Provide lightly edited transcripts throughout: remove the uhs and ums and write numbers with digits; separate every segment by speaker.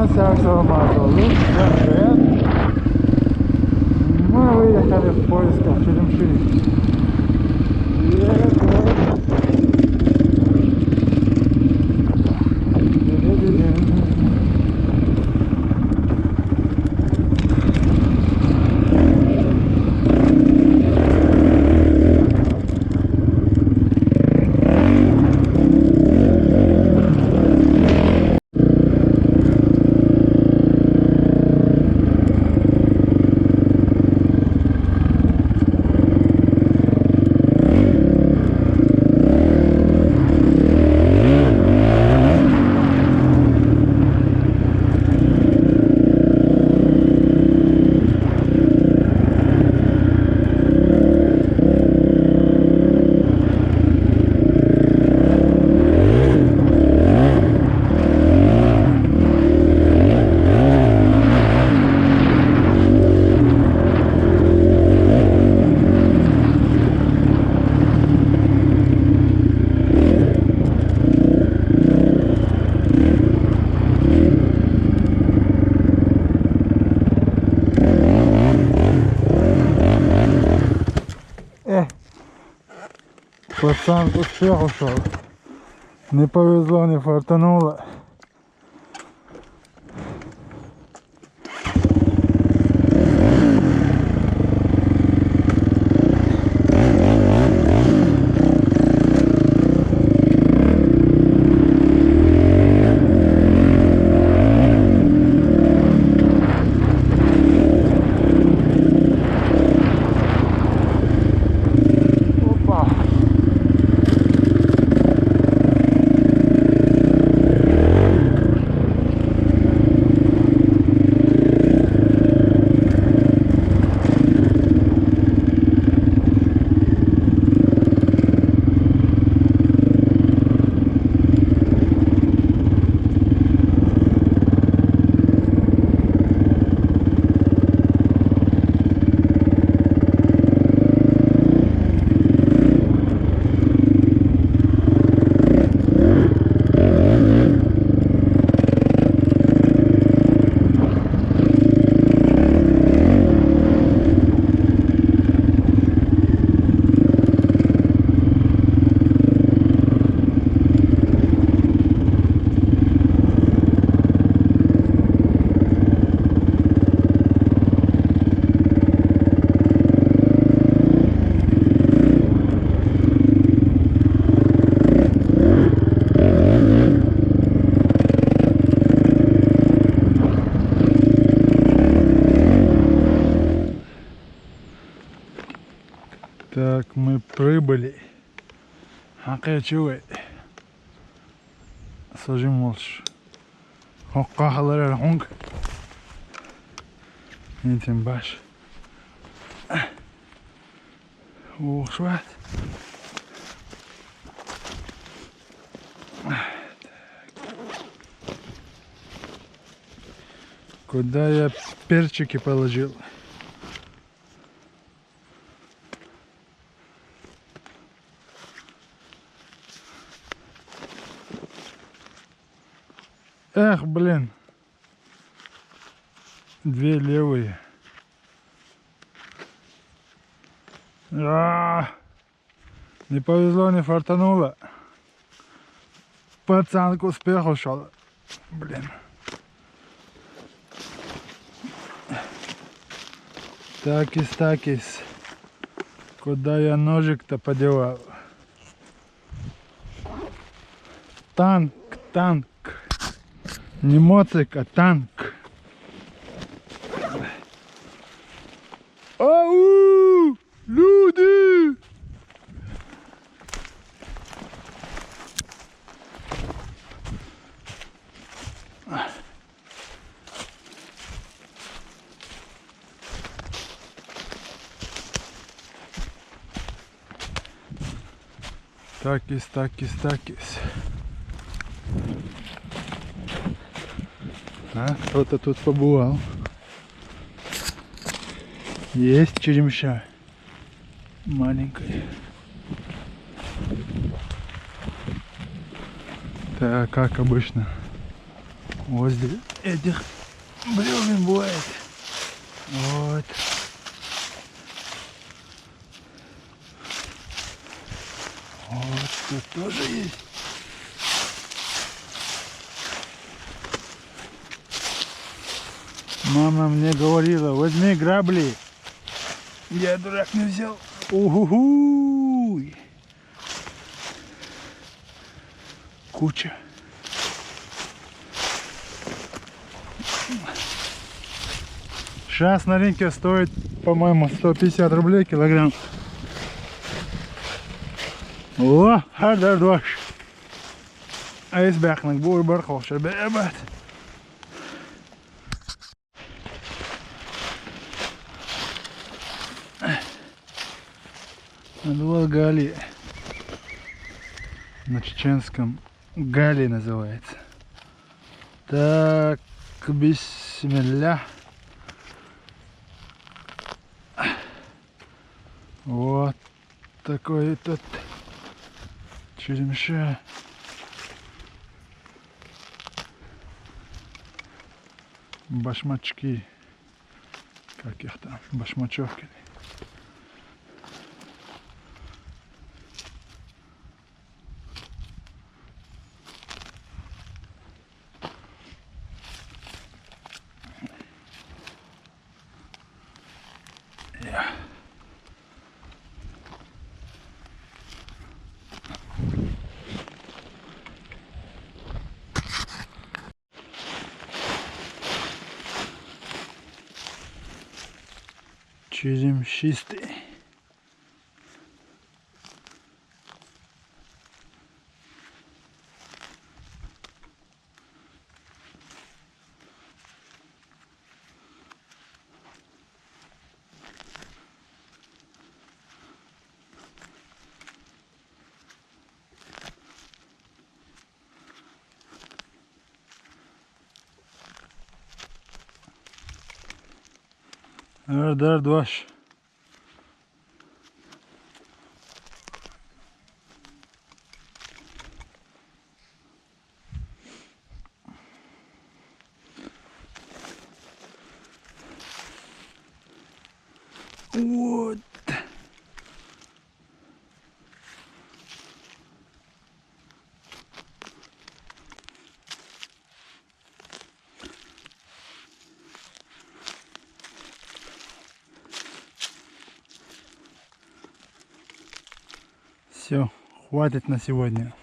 Speaker 1: нас Аксаломат oldu. Мы выехали в поисках черемши. Пацан успех ушел. Не повезло, не фартануло. Так, мы прибыли. Хакачуэ. Сажим молш. Хоккахалар хонг. Интим баш. Ушват. Куда я перчики положил? Эх, блин. Две левые. Не повезло, не фартануло. Пацан к успеху шел. Блин. Такис. Куда я ножик-то подевал? Танк. Не моцик, а танк. Ау! Люди! Такис. Кто-то тут побывал. Есть черемша. Маленькая. Так, как обычно. Вот здесь. этих бревен бывает. Вот. Вот тут тоже есть. Мама мне говорила, возьми грабли. Я, дурак, не взял. Уху! Куча. Сейчас на рынке стоит, по-моему, 150 рублей килограмм. О, harder doş. Ijsbergen, boerberg, of ze hebben. Надувал Гали. На чеченском Гали называется. Так, бисмилля. Вот такой тут черемша. Башмачки. Как их там? Башмачевки. Черемшистый. Harder doş. Вот. Все, хватит на сегодня.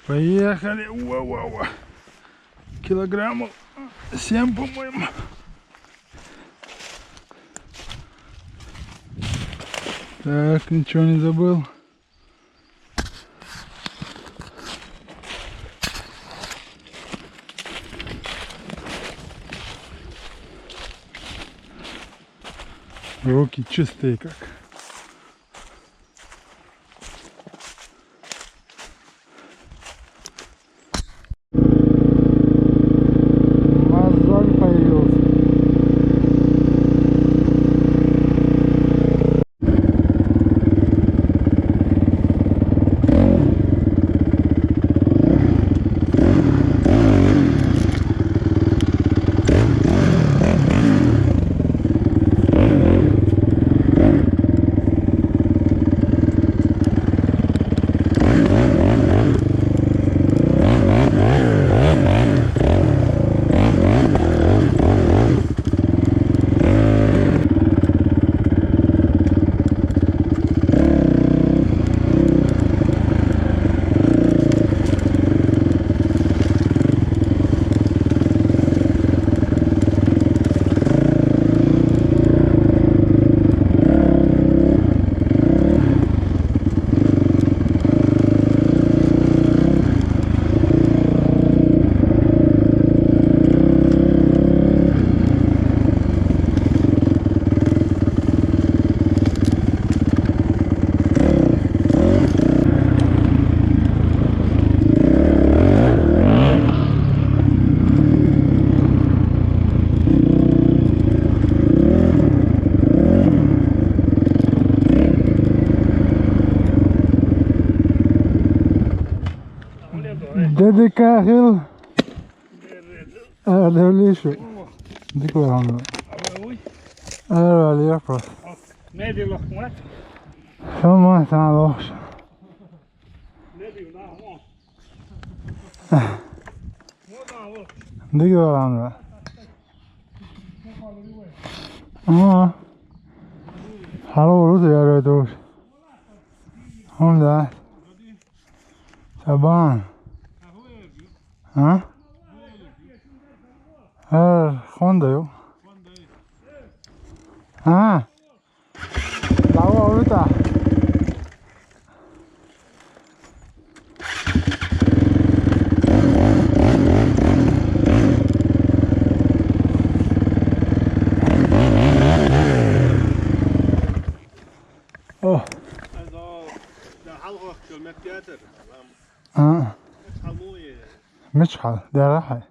Speaker 1: Поехали. Уа-уа-уа. Килограммов 7, по-моему. Так, ничего не забыл. Руки чистые как. Мозоль появился. هذي كاخل هذا ليشو ديك ولا هم هذا اللي يفرس
Speaker 2: نادي الأخوات
Speaker 1: فما تعرفش
Speaker 2: نادي ونعم
Speaker 1: ديك ولا هم حلو روز يا ريتوش هم ده شبان ها خونده يو ها دعوة أولتا اوه
Speaker 2: ده حلقة كلمات تياتر
Speaker 1: اه
Speaker 2: حلوية
Speaker 1: مش حل ده راحة